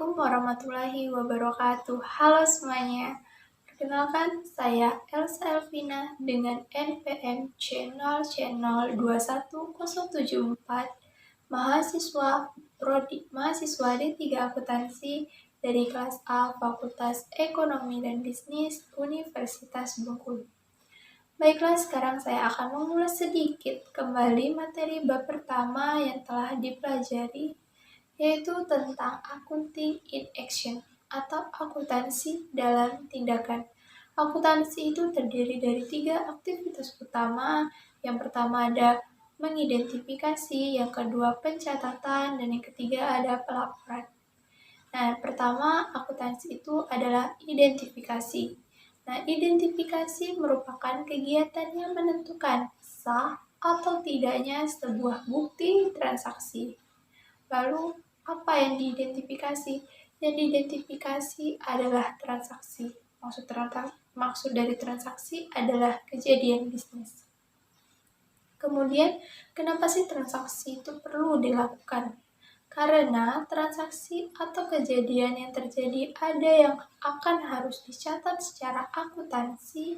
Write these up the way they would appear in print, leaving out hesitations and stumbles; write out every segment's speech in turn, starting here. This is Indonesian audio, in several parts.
Assalamualaikum warahmatullahi wabarakatuh. Halo semuanya. Perkenalkan, saya Elsa Elvina dengan NPM C0C02174, mahasiswa D3 Akuntansi dari kelas A Fakultas Ekonomi dan Bisnis Universitas Bengkulu. Baiklah, sekarang saya akan mengulas sedikit kembali materi bab pertama yang telah dipelajari, yaitu tentang accounting in action atau akuntansi dalam tindakan. Akuntansi itu terdiri dari 3 aktivitas utama. Yang pertama ada mengidentifikasi, yang kedua pencatatan, dan yang ketiga ada pelaporan. Nah, pertama akuntansi itu adalah identifikasi. Nah, identifikasi merupakan kegiatan yang menentukan sah atau tidaknya sebuah bukti transaksi. Lalu, apa yang diidentifikasi? Yang diidentifikasi adalah transaksi. Maksud dari transaksi adalah kejadian bisnis. Kemudian, kenapa sih transaksi itu perlu dilakukan? Karena transaksi atau kejadian yang terjadi ada yang akan harus dicatat secara akuntansi,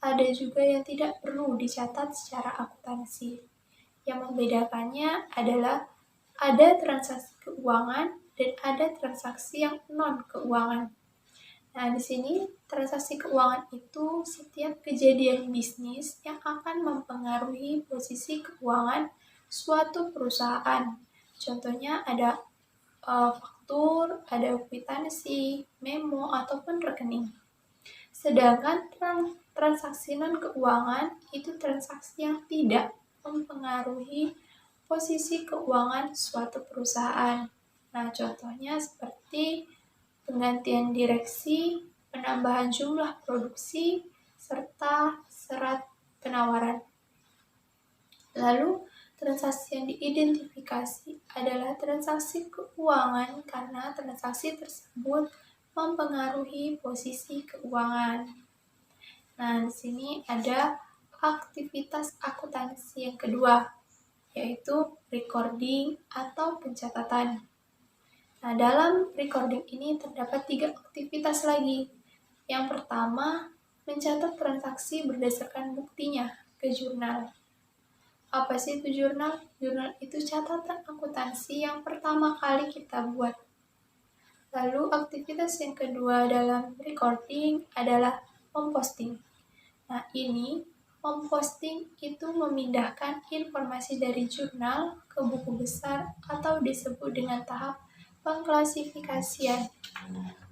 ada juga yang tidak perlu dicatat secara akuntansi. Yang membedakannya adalah ada transaksi keuangan dan ada transaksi yang non-keuangan. Nah, di sini transaksi keuangan itu setiap kejadian bisnis yang akan mempengaruhi posisi keuangan suatu perusahaan. Contohnya ada faktur, ada kwitansi, memo, ataupun rekening. Sedangkan transaksi non-keuangan itu transaksi yang tidak mempengaruhi posisi keuangan suatu perusahaan. Nah, contohnya seperti penggantian direksi, penambahan jumlah produksi, serta serat penawaran. Lalu, transaksi yang diidentifikasi adalah transaksi keuangan karena transaksi tersebut mempengaruhi posisi keuangan. Nah, di sini ada aktivitas akuntansi yang kedua, yaitu recording atau pencatatan. Nah, dalam recording ini terdapat 3 aktivitas lagi. Yang pertama, mencatat transaksi berdasarkan buktinya ke jurnal. Apa sih itu jurnal? Jurnal itu catatan akuntansi yang pertama kali kita buat. Lalu aktivitas yang kedua dalam recording adalah memposting. Nah, ini memposting itu memindahkan informasi dari jurnal ke buku besar atau disebut dengan tahap pengklasifikasian.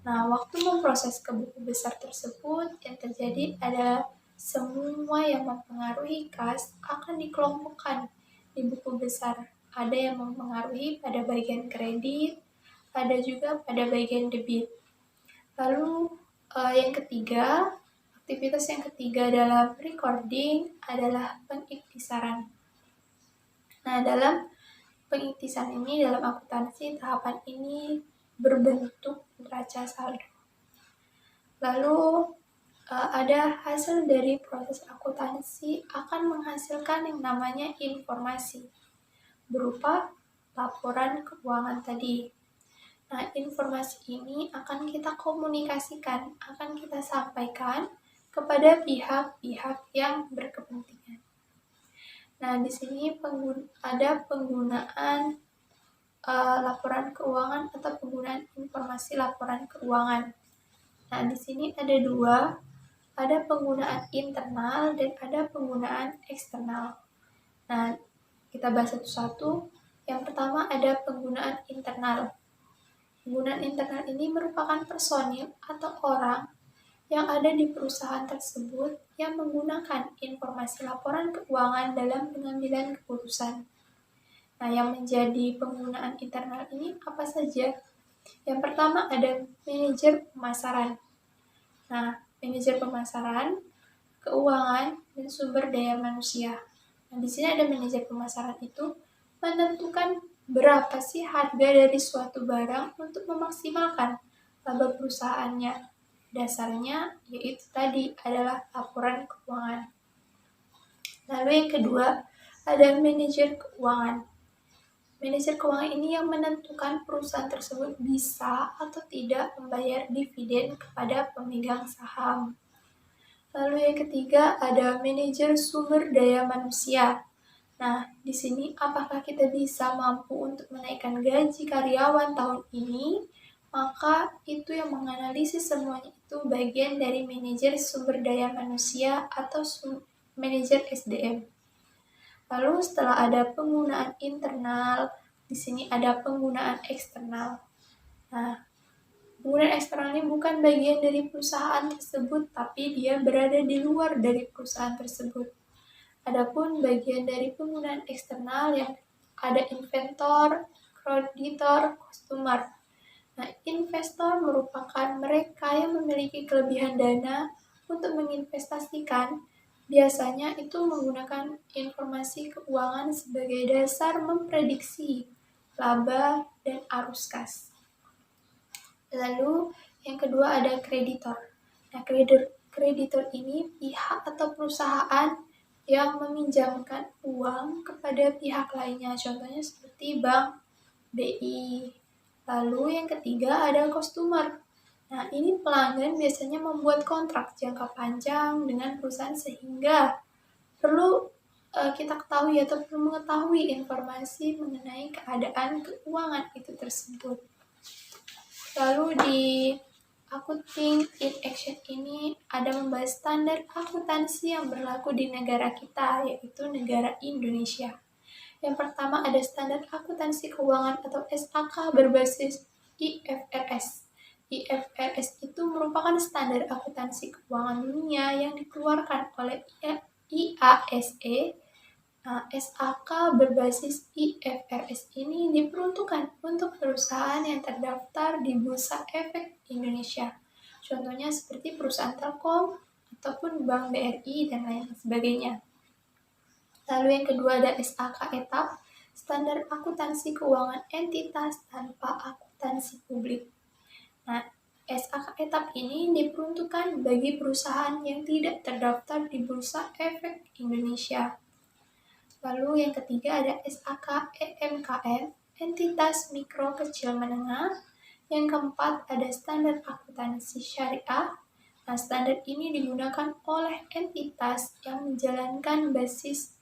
Nah, waktu memproses ke buku besar tersebut, yang terjadi adalah semua yang mempengaruhi kas akan dikelompokkan di buku besar. Ada yang mempengaruhi pada bagian kredit, ada juga pada bagian debit. Lalu yang ketiga, aktivitas yang ketiga dalam recording adalah pengiktisaran. Nah, dalam pengiktisan ini, dalam akuntansi, tahapan ini berbentuk neraca saldo. Lalu, ada hasil dari proses akuntansi akan menghasilkan yang namanya informasi, berupa laporan keuangan tadi. Nah, informasi ini akan kita komunikasikan, akan kita sampaikan kepada pihak-pihak yang berkepentingan. Nah, di sini ada penggunaan laporan keuangan atau penggunaan informasi laporan keuangan. Nah, di sini ada 2, ada penggunaan internal dan ada penggunaan eksternal. Nah, kita bahas satu-satu. Yang pertama ada penggunaan internal. Penggunaan internal ini merupakan personil atau orang yang ada di perusahaan tersebut yang menggunakan informasi laporan keuangan dalam pengambilan keputusan. Nah, yang menjadi penggunaan internal ini apa saja? Yang pertama ada manajer pemasaran. Nah, manajer pemasaran, keuangan, dan sumber daya manusia. Nah, di sini ada manajer pemasaran itu menentukan berapa sih harga dari suatu barang untuk memaksimalkan laba perusahaannya. Dasarnya yaitu tadi adalah laporan keuangan. Lalu yang kedua ada manajer keuangan. Manajer keuangan ini yang menentukan perusahaan tersebut bisa atau tidak membayar dividen kepada pemegang saham. Lalu yang ketiga ada manajer sumber daya manusia. Nah, di sini apakah kita bisa mampu untuk menaikkan gaji karyawan tahun ini? Maka itu yang menganalisis semuanya itu bagian dari manajer sumber daya manusia atau manajer SDM. Lalu setelah ada penggunaan internal, di sini ada penggunaan eksternal. Nah, penggunaan eksternal ini bukan bagian dari perusahaan tersebut, tapi dia berada di luar dari perusahaan tersebut. Adapun bagian dari penggunaan eksternal yang ada inventor, kreditor, customer. Nah, investor merupakan mereka yang memiliki kelebihan dana untuk menginvestasikan. Biasanya itu menggunakan informasi keuangan sebagai dasar memprediksi laba dan arus kas. Lalu yang kedua ada kreditor. Nah, kreditor ini pihak atau perusahaan yang meminjamkan uang kepada pihak lainnya, contohnya seperti bank, BI. Lalu yang ketiga ada customer. Nah, ini pelanggan biasanya membuat kontrak jangka panjang dengan perusahaan sehingga perlu kita ketahui atau perlu mengetahui informasi mengenai keadaan keuangan itu tersebut. Lalu di Accounting in Action ini ada membahas standar akuntansi yang berlaku di negara kita, yaitu negara Indonesia. Yang pertama ada standar akuntansi keuangan atau SAK berbasis IFRS. IFRS itu merupakan standar akuntansi keuangan dunia yang dikeluarkan oleh IASE. Nah, SAK berbasis IFRS ini diperuntukkan untuk perusahaan yang terdaftar di Bursa Efek Indonesia. Contohnya seperti perusahaan Telkom ataupun Bank BRI dan lain sebagainya. Lalu yang kedua ada SAK etap, standar akuntansi keuangan entitas tanpa akuntansi publik. Nah, SAK etap ini diperuntukkan bagi perusahaan yang tidak terdaftar di Bursa Efek Indonesia. Lalu yang ketiga ada SAK EMKM, entitas mikro kecil menengah. Yang keempat ada standar akuntansi syariah. Nah, standar ini digunakan oleh entitas yang menjalankan bisnis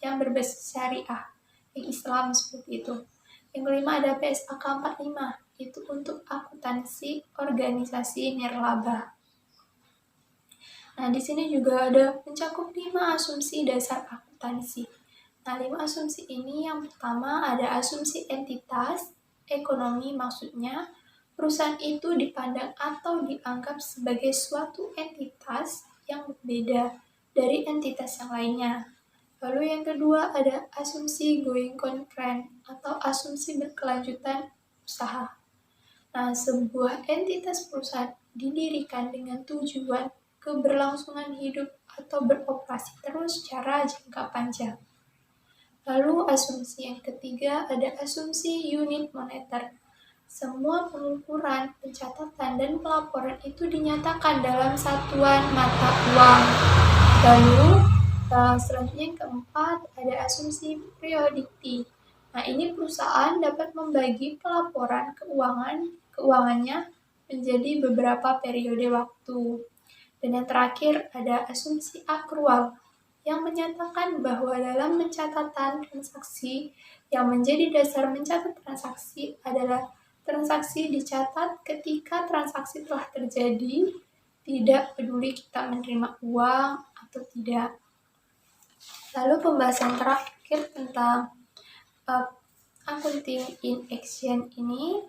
yang berbasis syariah, yang Islam seperti itu. Yang kelima ada PSAK 45, itu untuk akuntansi organisasi nirlaba. Nah, di sini juga ada mencakup 5 asumsi dasar akuntansi. Nah, 5 asumsi ini yang pertama ada asumsi entitas, ekonomi maksudnya, perusahaan itu dipandang atau dianggap sebagai suatu entitas yang berbeda dari entitas yang lainnya. Lalu yang kedua ada asumsi going concern atau asumsi berkelanjutan usaha. Nah, sebuah entitas perusahaan didirikan dengan tujuan keberlangsungan hidup atau beroperasi terus secara jangka panjang. Lalu asumsi yang ketiga ada asumsi unit moneter. Semua pengukuran, pencatatan, dan pelaporan itu dinyatakan dalam satuan mata uang. Lalu selanjutnya yang keempat ada asumsi periodicity. Nah, ini perusahaan dapat membagi pelaporan keuangannya menjadi beberapa periode waktu. Dan yang terakhir ada asumsi akrual yang menyatakan bahwa dalam pencatatan transaksi yang menjadi dasar mencatat transaksi adalah transaksi dicatat ketika transaksi telah terjadi, tidak peduli kita menerima uang atau tidak. Lalu pembahasan terakhir tentang Accounting in Action ini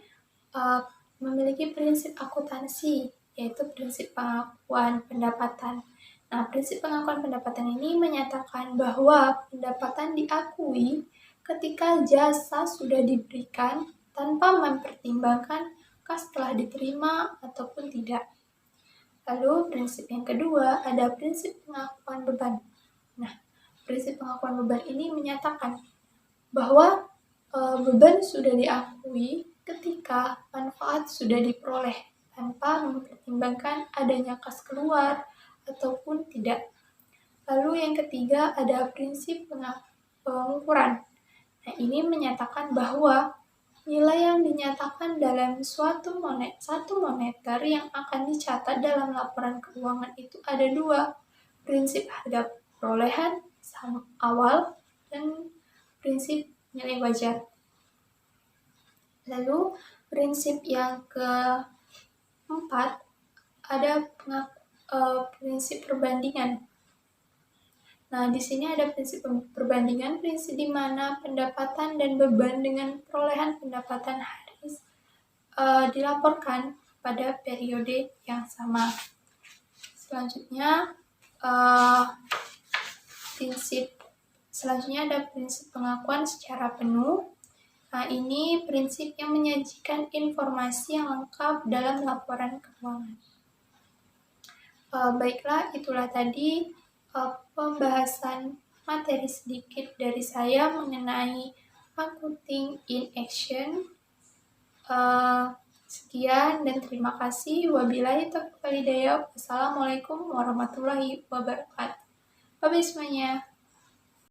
memiliki prinsip akuntansi, yaitu prinsip pengakuan pendapatan. Nah, prinsip pengakuan pendapatan ini menyatakan bahwa pendapatan diakui ketika jasa sudah diberikan tanpa mempertimbangkan kas telah diterima ataupun tidak. Lalu prinsip yang kedua ada prinsip pengakuan beban. Nah, prinsip pengakuan beban ini menyatakan bahwa beban sudah diakui ketika manfaat sudah diperoleh tanpa mempertimbangkan adanya kas keluar ataupun tidak. Lalu yang ketiga ada prinsip pengukuran. Nah, ini menyatakan bahwa nilai yang dinyatakan dalam satu moneter yang akan dicatat dalam laporan keuangan itu ada dua, prinsip harga perolehan awal dan prinsip nilai wajar. Lalu prinsip yang keempat ada prinsip perbandingan. Nah, di sini ada prinsip perbandingan, prinsip di mana pendapatan dan beban dengan perolehan pendapatan harus dilaporkan pada periode yang sama. Selanjutnya ada prinsip pengakuan secara penuh. Nah, ini prinsip yang menyajikan informasi yang lengkap dalam laporan keuangan. Baiklah, itulah tadi pembahasan materi sedikit dari saya mengenai accounting in action. Sekian dan terima kasih. Wabillahi taufiq wal hidayah. Wassalamualaikum warahmatullahi wabarakatuh. Bye semuanya.